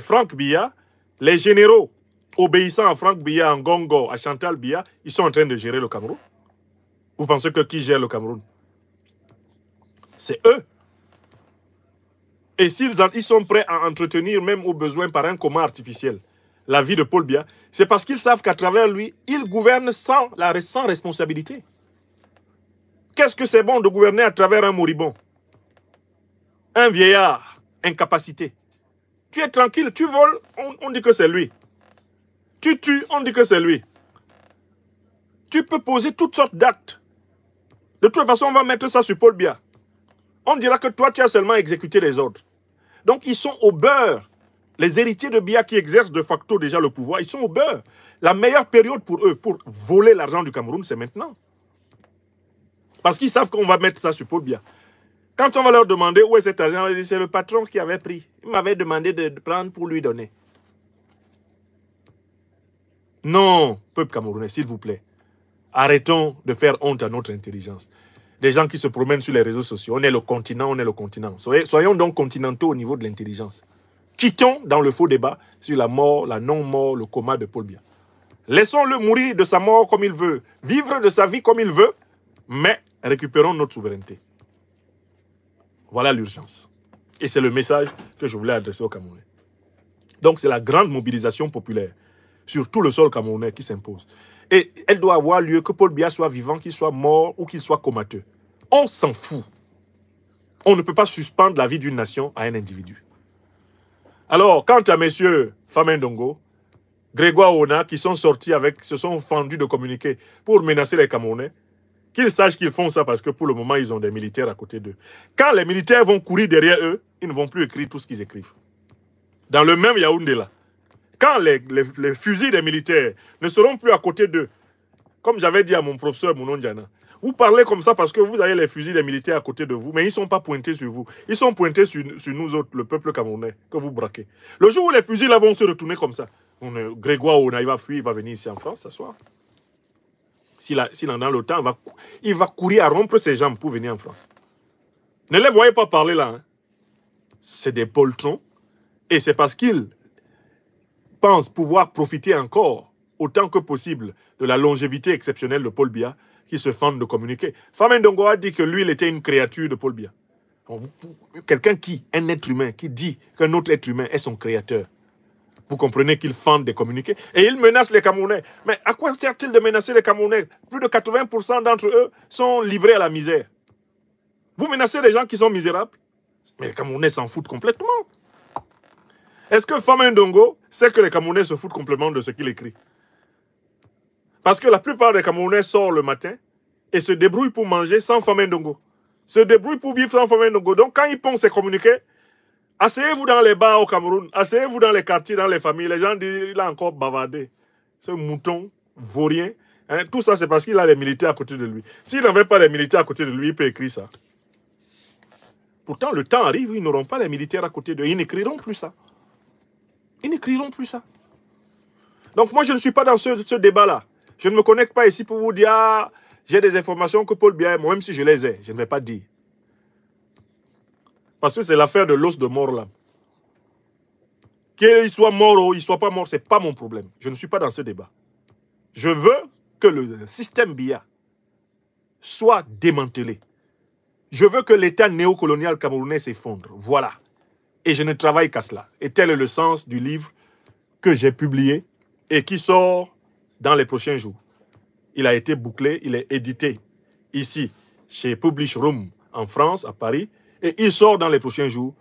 Franck Biya, les généraux obéissant à Franck Biya, à Ngongo, à Chantal Biya, ils sont en train de gérer le Cameroun. Vous pensez que qui gère le Cameroun? C'est eux. Et s'ils sont prêts à entretenir, même au besoin par un coma artificiel, la vie de Paul Biya, c'est parce qu'ils savent qu'à travers lui, ils gouvernent sans responsabilité. Qu'est-ce que c'est bon de gouverner à travers un moribond? Un vieillard, incapacité. Tu es tranquille, tu voles, on dit que c'est lui. Tu tues, on dit que c'est lui. Tu peux poser toutes sortes d'actes. De toute façon, on va mettre ça sur Paul Biya. On dira que toi, tu as seulement exécuté les ordres. Donc, ils sont au beurre. Les héritiers de Biya qui exercent de facto déjà le pouvoir, ils sont au beurre. La meilleure période pour eux, pour voler l'argent du Cameroun, c'est maintenant. Parce qu'ils savent qu'on va mettre ça sur Paul Biya. Quand on va leur demander où est cet argent, c'est le patron qui avait pris. Il m'avait demandé de prendre pour lui donner. Non, peuple camerounais, s'il vous plaît. Arrêtons de faire honte à notre intelligence. Des gens qui se promènent sur les réseaux sociaux. On est le continent, on est le continent. Soyons donc continentaux au niveau de l'intelligence. Quittons dans le faux débat sur la mort, la non-mort, le coma de Paul Biya. Laissons-le mourir de sa mort comme il veut, vivre de sa vie comme il veut, mais récupérons notre souveraineté. Voilà l'urgence. Et c'est le message que je voulais adresser aux Camerounais. Donc c'est la grande mobilisation populaire sur tout le sol camerounais qui s'impose. Et elle doit avoir lieu que Paul Biya soit vivant, qu'il soit mort ou qu'il soit comateux. On s'en fout. On ne peut pas suspendre la vie d'une nation à un individu. Alors, quant à messieurs Famin Ndongo, Grégoire Ona, qui sont sortis se sont fendus de communiquer pour menacer les Camerounais, qu'ils sachent qu'ils font ça parce que pour le moment, ils ont des militaires à côté d'eux. Quand les militaires vont courir derrière eux, ils ne vont plus écrire tout ce qu'ils écrivent. Dans le même Yaoundé là, quand les fusils des militaires ne seront plus à côté d'eux, comme j'avais dit à mon professeur Mounon Diana, vous parlez comme ça parce que vous avez les fusils des militaires à côté de vous, mais ils ne sont pas pointés sur vous. Ils sont pointés sur nous autres, le peuple camerounais, que vous braquez. Le jour où les fusils là vont se retourner comme ça, Grégoire Ona, il va fuir, il va venir ici en France s'asseoir. S'il en a le temps, il va courir à rompre ses jambes pour venir en France. Ne les voyez pas parler là. Hein. C'est des poltrons. Et c'est parce qu'ils pensent pouvoir profiter encore, autant que possible, de la longévité exceptionnelle de Paul Biya, qui se fendent de communiquer. Famin Ndongo a dit que lui, il était une créature de Paul Biya. Quelqu'un un être humain, qui dit qu'un autre être humain est son créateur. Vous comprenez qu'ils fendent des communiqués. Et ils menacent les Camerounais. Mais à quoi sert-il de menacer les Camerounais? Plus de 80% d'entre eux sont livrés à la misère. Vous menacez les gens qui sont misérables? Mais les Camerounais s'en foutent complètement. Est-ce que Famin Ndongo sait que les Camerounais se foutent complètement de ce qu'il écrit? Parce que la plupart des Camerounais sortent le matin et se débrouillent pour manger sans Famin Ndongo. Se débrouillent pour vivre sans Famin Ndongo. Donc quand ils pensent ces communiqués, asseyez-vous dans les bars au Cameroun, asseyez-vous dans les quartiers, dans les familles. Les gens disent qu'il a encore bavardé. Ce mouton vaurien. Hein, tout ça, c'est parce qu'il a les militaires à côté de lui. S'il n'avait pas les militaires à côté de lui, il peut écrire ça. Pourtant, le temps arrive, ils n'auront pas les militaires à côté d'eux. Ils n'écriront plus ça. Ils n'écriront plus ça. Donc moi, je ne suis pas dans ce débat-là. Je ne me connecte pas ici pour vous dire « Ah, j'ai des informations que Paul Biya, moi, même si je les ai, je ne vais pas dire. » Parce que c'est l'affaire de l'os de mort là. Qu'il soit mort ou il ne soit pas mort, ce n'est pas mon problème. Je ne suis pas dans ce débat. Je veux que le système Biya soit démantelé. Je veux que l'État néocolonial camerounais s'effondre. Voilà. Et je ne travaille qu'à cela. Et tel est le sens du livre que j'ai publié et qui sort dans les prochains jours. Il a été bouclé, il est édité ici, chez Publish Room en France, à Paris, et il sort dans les prochains jours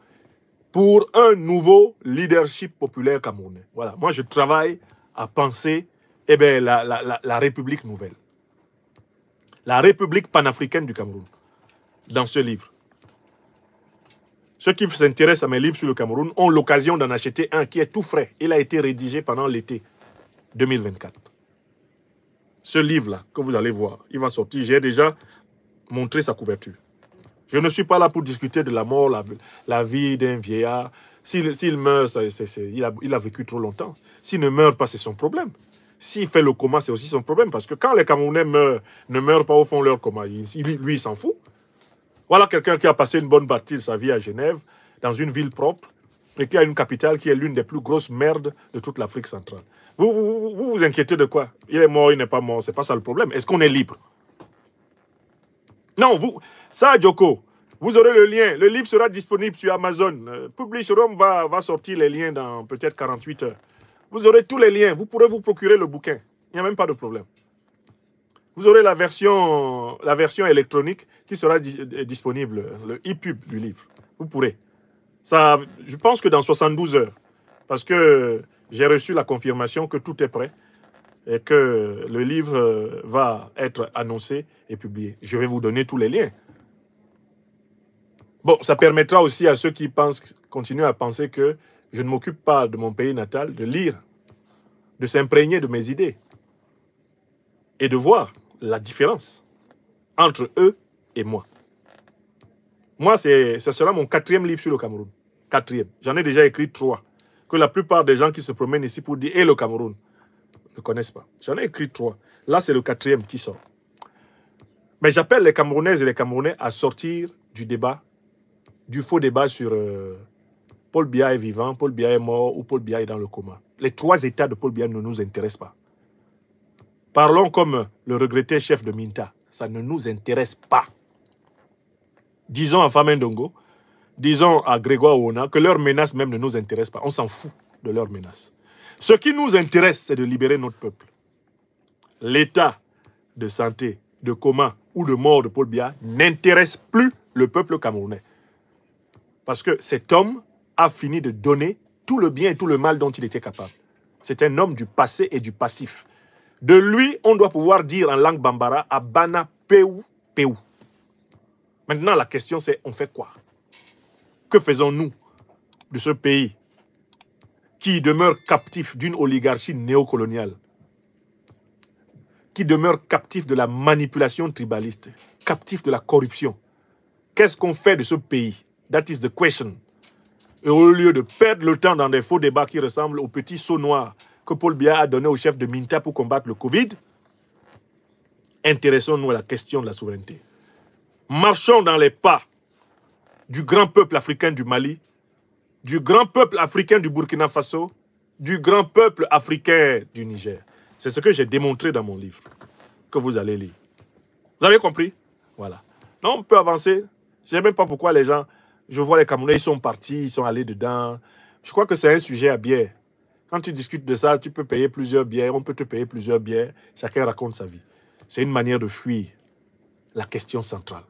pour un nouveau leadership populaire camerounais. Voilà, moi je travaille à penser la République nouvelle. La République panafricaine du Cameroun, dans ce livre. Ceux qui s'intéressent à mes livres sur le Cameroun ont l'occasion d'en acheter un qui est tout frais. Il a été rédigé pendant l'été 2024. Ce livre-là, que vous allez voir, il va sortir. J'ai déjà montré sa couverture. Je ne suis pas là pour discuter de la mort, la vie d'un vieillard. S'il meurt, il a vécu trop longtemps. S'il ne meurt pas, c'est son problème. S'il fait le coma, c'est aussi son problème. Parce que quand les Camerounais ne meurent pas au fond de leur coma, lui, il s'en fout. Voilà quelqu'un qui a passé une bonne partie de sa vie à Genève, dans une ville propre, et qui a une capitale qui est l'une des plus grosses merdes de toute l'Afrique centrale. Vous inquiétez de quoi? Il est mort, il n'est pas mort, c'est pas ça le problème. Est-ce qu'on est libre? Non, ça, Djoko, vous aurez le lien. Le livre sera disponible sur Amazon. Publish.rom va sortir les liens dans peut-être 48 heures. Vous aurez tous les liens. Vous pourrez vous procurer le bouquin. Il n'y a même pas de problème. Vous aurez la version électronique qui sera disponible, le e-pub du livre. Vous pourrez. Ça, je pense que dans 72 heures. Parce que j'ai reçu la confirmation que tout est prêt et que le livre va être annoncé et publié. Je vais vous donner tous les liens. Bon, ça permettra aussi à ceux qui continuent à penser que je ne m'occupe pas de mon pays natal, de lire, de s'imprégner de mes idées et de voir la différence entre eux et moi. Moi, ce sera mon 4e livre sur le Cameroun. 4e. J'en ai déjà écrit 3. Que la plupart des gens qui se promènent ici pour dire « Et le Cameroun » ne connaissent pas. J'en ai écrit 3. Là, c'est le 4e qui sort. Mais j'appelle les Camerounaises et les Camerounais à sortir du débat, du faux débat sur Paul Biya est vivant, Paul Biya est mort ou Paul Biya est dans le coma. Les 3 états de Paul Biya ne nous intéressent pas. Parlons comme le regretté chef de Minta. Ça ne nous intéresse pas. Disons à Famen Dongo, disons à Grégoire Ouona que leurs menaces même ne nous intéressent pas. On s'en fout de leurs menaces. Ce qui nous intéresse, c'est de libérer notre peuple. L'état de santé, de coma ou de mort de Paul Biya n'intéresse plus le peuple camerounais. Parce que cet homme a fini de donner tout le bien et tout le mal dont il était capable. C'est un homme du passé et du passif. De lui, on doit pouvoir dire en langue bambara, Abana Peu Peu. Maintenant, la question c'est, on fait quoi? Que faisons-nous de ce pays qui demeure captif d'une oligarchie néocoloniale, qui demeure captif de la manipulation tribaliste, captif de la corruption? Qu'est-ce qu'on fait de ce pays? That is the question. Et au lieu de perdre le temps dans des faux débats qui ressemblent au petit saut noir que Paul Biya a donné au chef de Minta pour combattre le Covid, intéressons-nous à la question de la souveraineté. Marchons dans les pas du grand peuple africain du Mali, du grand peuple africain du Burkina Faso, du grand peuple africain du Niger. C'est ce que j'ai démontré dans mon livre, que vous allez lire. Vous avez compris? Voilà. Non, on peut avancer. Je ne sais même pas pourquoi les gens... Je vois les Camerounais, ils sont partis, ils sont allés dedans. Je crois que c'est un sujet à bière. Quand tu discutes de ça, tu peux payer plusieurs bières, on peut te payer plusieurs bières. Chacun raconte sa vie. C'est une manière de fuir la question centrale.